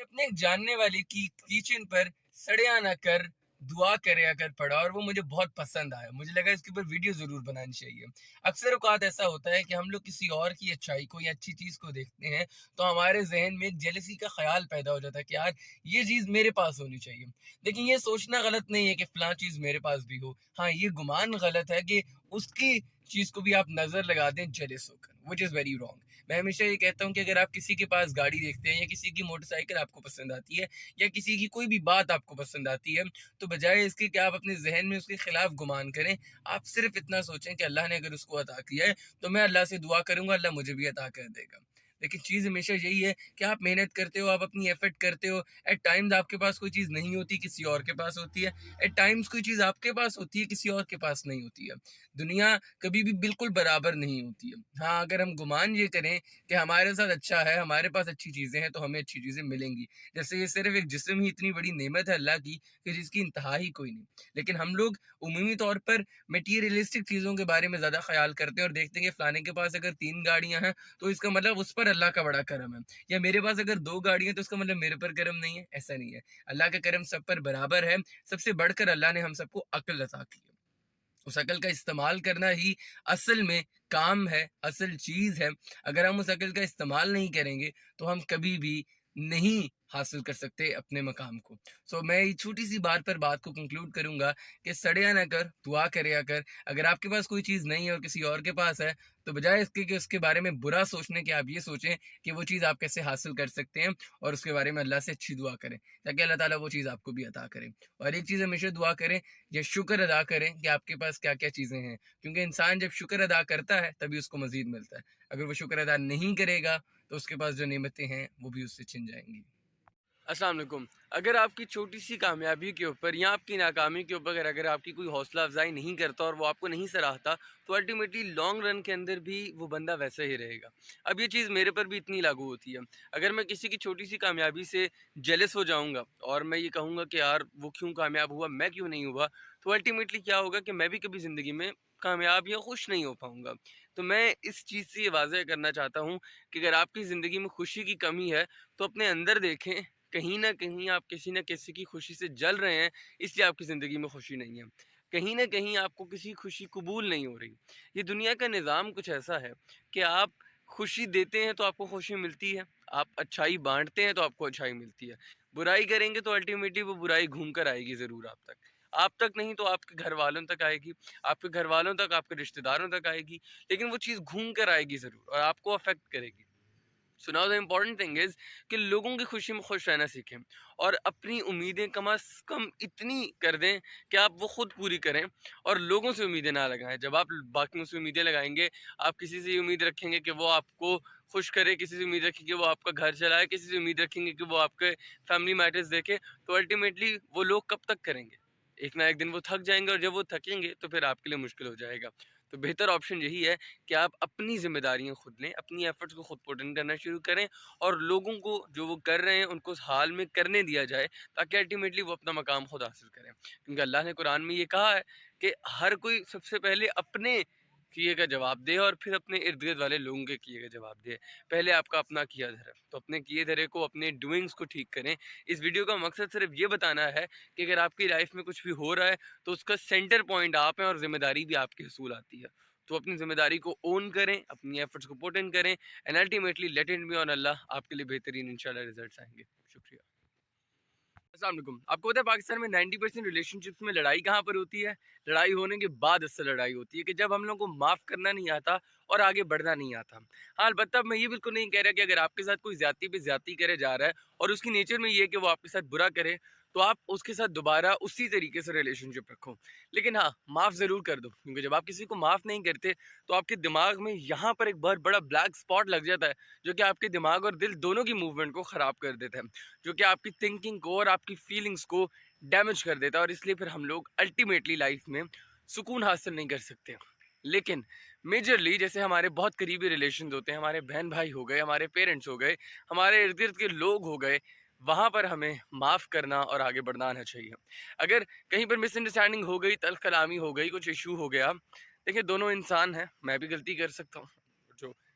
اپنے ایک جاننے والے کی کیچن پر سڑیا نہ کر دعا کریا کر پڑا، اور وہ مجھے بہت پسند آیا. مجھے لگا اس کے اوپر ویڈیو ضرور بنانی چاہیے. اکثر اوقات ایسا ہوتا ہے کہ ہم لوگ کسی اور کی اچھائی کو یا اچھی چیز کو دیکھتے ہیں تو ہمارے ذہن میں ایک جیلسی کا خیال پیدا ہو جاتا ہے کہ یار یہ چیز میرے پاس ہونی چاہیے. لیکن یہ سوچنا غلط نہیں ہے کہ فلاں چیز میرے پاس بھی ہو. ہاں، یہ گمان غلط ہے کہ اس کی چیز کو بھی آپ نظر لگا دیں جیلس ہو کر، وچ از ویری رانگ. میں ہمیشہ یہ کہتا ہوں کہ اگر آپ کسی کے پاس گاڑی دیکھتے ہیں یا کسی کی موٹر سائیکل آپ کو پسند آتی ہے یا کسی کی کوئی بھی بات آپ کو پسند آتی ہے، تو بجائے اس کے کہ آپ اپنے ذہن میں اس کے خلاف گمان کریں، آپ صرف اتنا سوچیں کہ اللہ نے اگر اس کو عطا کیا ہے تو میں اللہ سے دعا کروں گا، اللہ مجھے بھی عطا کر دے گا. لیکن چیز ہمیشہ یہی ہے کہ آپ محنت کرتے ہو، آپ اپنی ایفرٹ کرتے ہو. ایٹ ٹائمز آپ کے پاس کوئی چیز نہیں ہوتی، کسی اور کے پاس ہوتی ہے. ایٹ ٹائمز کوئی چیز آپ کے پاس ہوتی ہے، کسی اور کے پاس نہیں ہوتی ہے. دنیا کبھی بھی بالکل برابر نہیں ہوتی ہے. ہاں، اگر ہم گمان یہ کریں کہ ہمارے ساتھ اچھا ہے، ہمارے پاس اچھی چیزیں ہیں تو ہمیں اچھی چیزیں ملیں گی. جیسے یہ صرف ایک جسم ہی اتنی بڑی نعمت ہے اللہ کی کہ جس کی انتہا ہی کوئی نہیں. لیکن ہم لوگ عمومی طور پر میٹیریلسٹک چیزوں کے بارے میں زیادہ خیال کرتے ہیں اور دیکھتے ہیں کہ فلانے کے پاس اگر 3 گاڑیاں ہیں تو اس کا مطلب اس پر اللہ کا بڑا کرم ہے، یا میرے پاس اگر 2 گاڑیاں تو اس کا مطلب میرے پر کرم نہیں ہے. ایسا نہیں ہے. اللہ کا کرم سب پر برابر ہے. سب سے بڑھ کر اللہ نے ہم سب کو عقل عطا کی ہے. اس عقل کا استعمال کرنا ہی اصل میں کام ہے، اصل چیز ہے. اگر ہم اس عقل کا استعمال نہیں کریں گے تو ہم کبھی بھی نہیں حاصل کر سکتے اپنے مقام کو. میں یہ چھوٹی سی بات پر بات کو کنکلوڈ کروں گا کہ سڑیا نہ کر دعا کریا کر. اگر آپ کے پاس کوئی چیز نہیں ہے اور کسی اور کے پاس ہے تو بجائے اس کے کہ اس کے بارے میں برا سوچنے کے آپ یہ سوچیں کہ وہ چیز آپ کیسے حاصل کر سکتے ہیں، اور اس کے بارے میں اللہ سے اچھی دعا کریں تاکہ اللہ تعالیٰ وہ چیز آپ کو بھی عطا کرے. اور ایک چیز ہمیشہ دعا کریں، یہ شکر ادا کریں کہ آپ کے پاس کیا کیا چیزیں ہیں، کیونکہ انسان جب شکر ادا کرتا ہے تبھی اس کو مزید ملتا ہے. اگر وہ شکر ادا نہیں کرے گا تو اس کے پاس جو نعمتیں ہیں وہ بھی اس سے چھن جائیں گی. السلام علیکم. اگر آپ کی چھوٹی سی کامیابی کے اوپر یا آپ کی ناکامی کے اوپر اگر آپ کی کوئی حوصلہ افزائی نہیں کرتا اور وہ آپ کو نہیں سراہتا تو الٹیمیٹلی لانگ رن کے اندر بھی وہ بندہ ویسا ہی رہے گا. اب یہ چیز میرے پر بھی اتنی لاگو ہوتی ہے. اگر میں کسی کی چھوٹی سی کامیابی سے جیلس ہو جاؤں گا اور میں یہ کہوں گا کہ یار وہ کیوں کامیاب ہوا، میں کیوں نہیں ہوا، تو الٹیمیٹلی کیا ہوگا کہ میں بھی کبھی زندگی میں کامیاب یا خوش نہیں ہو پاؤں گا. تو میں اس چیز سے یہ واضح کرنا چاہتا ہوں کہ اگر آپ کی زندگی میں خوشی کی کمی ہے تو اپنے اندر دیکھیں، کہیں نہ کہیں آپ کسی نہ کسی کی خوشی سے جل رہے ہیں، اس لیے آپ کی زندگی میں خوشی نہیں ہے. کہیں نہ کہیں آپ کو کسی خوشی قبول نہیں ہو رہی. یہ دنیا کا نظام کچھ ایسا ہے کہ آپ خوشی دیتے ہیں تو آپ کو خوشی ملتی ہے، آپ اچھائی بانٹتے ہیں تو آپ کو اچھائی ملتی ہے. برائی کریں گے تو الٹیمیٹلی وہ برائی گھوم کر آئے گی ضرور آپ تک. آپ تک نہیں تو آپ کے گھر والوں تک آئے گی، آپ کے گھر والوں تک، آپ کے رشتہ داروں تک آئے گی، لیکن وہ چیز گھوم کر آئے گی ضرور اور آپ کو افیکٹ کرے گی. So now the important thing is کہ لوگوں کی خوشی میں خوش رہنا سیکھیں اور اپنی امیدیں کم از کم اتنی کر دیں کہ آپ وہ خود پوری کریں اور لوگوں سے امیدیں نہ لگائیں. جب آپ باقیوں سے امیدیں لگائیں گے، آپ کسی سے امید رکھیں گے کہ وہ آپ کو خوش کرے، کسی سے امید رکھیں گے وہ آپ کا گھر چلائے، کسی سے امید رکھیں گے کہ وہ آپ کے فیملی میٹرز دیکھے، تو الٹیمیٹلی وہ لوگ کب تک کریں گے؟ ایک نہ ایک دن وہ تھک جائیں گے، اور جب وہ تھکیں گے تو پھر آپ کے لیے مشکل ہو جائے گا. تو بہتر آپشن یہی ہے کہ آپ اپنی ذمہ داریاں خود لیں، اپنی ایفرٹس کو خود پوٹ ان کرنا شروع کریں اور لوگوں کو جو وہ کر رہے ہیں ان کو اس حال میں کرنے دیا جائے تاکہ الٹیمیٹلی وہ اپنا مقام خود حاصل کریں. کیونکہ اللہ نے قرآن میں یہ کہا ہے کہ ہر کوئی سب سے پہلے اپنے کیے کا جواب دے اور پھر اپنے ارد گرد والے لوگوں کے کیے کا جواب دے. پہلے آپ کا اپنا کیا دھرے، تو اپنے کیے دھرے کو، اپنے ڈوئنگس کو ٹھیک کریں. اس ویڈیو کا مقصد صرف یہ بتانا ہے کہ اگر آپ کی لائف میں کچھ بھی ہو رہا ہے تو اس کا سینٹر پوائنٹ آپ ہیں اور ذمہ داری بھی آپ کے حصول آتی ہے. تو اپنی ذمہ داری کو اون کریں، اپنی ایفرٹس کو پوٹ ان کریں and ultimately let it be on Allah. آپ کے لیے بہترین انشاءاللہ ریزلٹس آئیں گے. شکریہ. السلام علیکم. آپ کو پتہ ہے پاکستان میں 90% ریلیشن شپس میں لڑائی کہاں پر ہوتی ہے؟ لڑائی ہونے کے بعد اصل لڑائی ہوتی ہے کہ جب ہم لوگوں کو معاف کرنا نہیں آتا اور آگے بڑھنا نہیں آتا. ہاں، البتہ میں یہ بالکل نہیں کہہ رہا کہ اگر آپ کے ساتھ کوئی زیادتی پہ زیادتی کرے جا رہا ہے اور اس کی نیچر میں یہ ہے کہ وہ آپ کے ساتھ برا کرے تو آپ اس کے ساتھ دوبارہ اسی طریقے سے ریلیشن شپ رکھو. لیکن ہاں، معاف ضرور کر دو، کیونکہ جب آپ کسی کو معاف نہیں کرتے تو آپ کے دماغ میں یہاں پر ایک بہت بڑا بلیک اسپاٹ لگ جاتا ہے جو کہ آپ کے دماغ اور دل دونوں کی موومنٹ کو خراب کر دیتا ہے، جو کہ آپ کی تھنکنگ کو اور آپ کی فیلنگس کو ڈیمیج کر دیتا ہے. اور اس لیے پھر ہم لوگ الٹیمیٹلی لائف میں سکون حاصل نہیں کر سکتے. لیکن میجرلی جیسے ہمارے بہت قریبی ریلیشنز ہوتے ہیں، ہمارے بہن بھائی ہو گئے، ہمارے پیرنٹس ہو گئے، ہمارے ارد گرد کے لوگ ہو گئے، وہاں پر ہمیں معاف کرنا اور آگے بڑھنا آنا چاہیے. اگر کہیں پر مس انڈرسٹینڈنگ ہو گئی، تلخ کلامی ہو گئی، کچھ ایشو ہو گیا، دیکھیں دونوں انسان ہیں، میں بھی غلطی کر سکتا ہوں، جو